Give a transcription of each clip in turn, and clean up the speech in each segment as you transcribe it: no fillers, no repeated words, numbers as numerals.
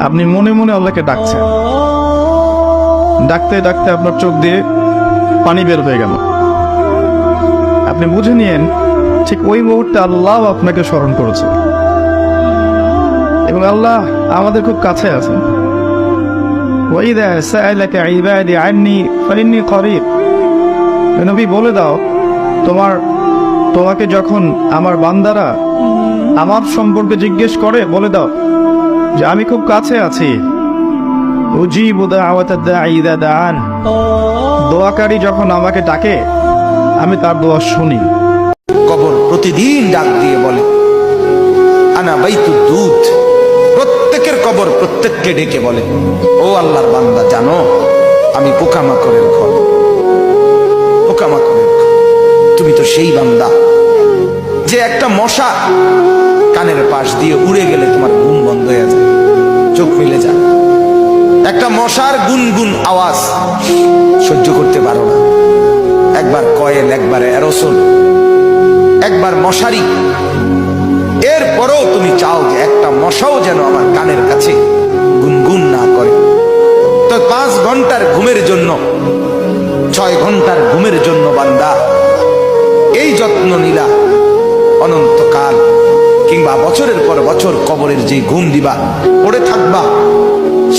আপনি মনে মনে আল্লাহকে ডাকছেন, ডাকতে ডাকতে আপনার চোখ দিয়ে পানি বের হয়ে গেল। আপনি বুঝে নিয়েন ঠিক ওই মুহূর্তে আল্লাহ আপনাকে স্মরণ করেছে এবং আল্লাহ আমাদের খুব কাছে আছেন। ওয়াইদা সাআলাকা ইবাদি আন্নী ফাইন্নী করিব। নবী বলে দাও, তোমাকে যখন আমার বান্দারা আমার সম্পর্কে জিজ্ঞেস করে বলে দাও যে আমি খুব কাছে আছি। উজিবু দাওয়াতাদ দাঈ ইযা দাআন। দোয়াকারী যখন আমাকে ডাকে আমি তার দোয়া শুনি। কবর প্রতিদিন ডাক দিয়ে বলে আনা বাইতুদ দুধ। প্রত্যেকের কবর প্রত্যেককে ডেকে বলে, ও আল্লাহর বান্দা, জানো আমি পোকামাকড়ের ঘর, পোকামাকড়ের ঘর। তুমি তো সেই বান্দা যে একটা মশা কানের পাশ দিয়ে উড়ে গেলে তোমার ঘুম বন্ধ হয়ে যায়, চোখ মিলে যায়। একটা মশার গুনগুন আওয়াজ সহ্য করতে পারো না। একবার কয়েল, একবার অ্যারোসোল, একবার মশারি, এরপরেও তুমি চাও যে একটা মশাও যেন আমার কানের কাছে গুনগুন না করে। তো 5 ঘন্টার ঘুমের জন্য, 6 ঘন্টার ঘুমের জন্য বান্দা এই যত্ন নিলা, অনন্তকাল কিংবা বছরের পর বছর কবরের যে ঘুম দিবা, পড়ে থাকবা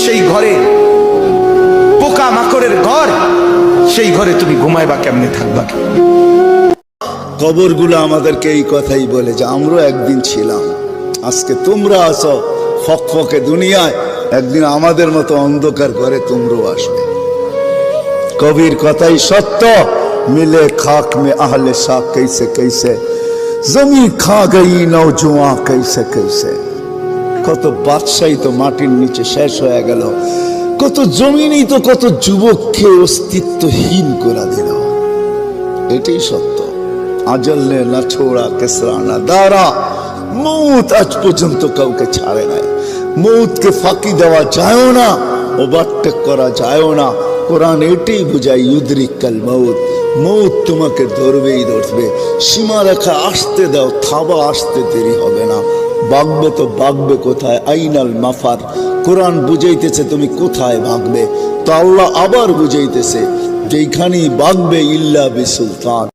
সেই ঘরে, পোকা মাকড়ের ঘর, সেই ঘরে তুমি ঘুমাইবা কেমনে, থাকবা কেমনে? কবরগুলো আমাদেরকে এই কথাই বলে যে আমরা একদিন ছিলাম, আজকে তোমরা আসো ফকফকে দুনিয়ায়, একদিন আমাদের মতো অন্ধকার করে তোমরাও আসবে। কবির কথাই সত্য, মিলে খাক মে আহলে শাহ कैसे कैसे জমি খা গই নওজোয়ান कैसे कैसे। কত বাদশাহী তো মাটির নিচে শেষ হয়ে গেল, কত জমিনই তো কত যুবককে অস্তিত্বহীন করে দিল। এটাই সত্য। আজল নে না ছোড়া কেসরা না দারা, মৌত আজ পর্যন্ত কাউকে ছাড়ে নাই। মৌতকে ফাঁকি দেওয়া যায় না, ওভারটেক করা যায় না। কোরআন এটাই বোঝায় ইউদরিকাল মৌত, মৌত তোমাকে ধরবেই ধরবে। সীমা রেখা আসতে দাও, থাবা আসতে দেরি হবে না। ভাগবে তো ভাগবে কোথায়, আইনাল মাফার। কোরআন বুঝাইতেছে তুমি কোথায় ভাগবে, তো আল্লাহ আবার বুঝাইতেছে যেখানেই ভাগবে ইল্লা বিসুলতান।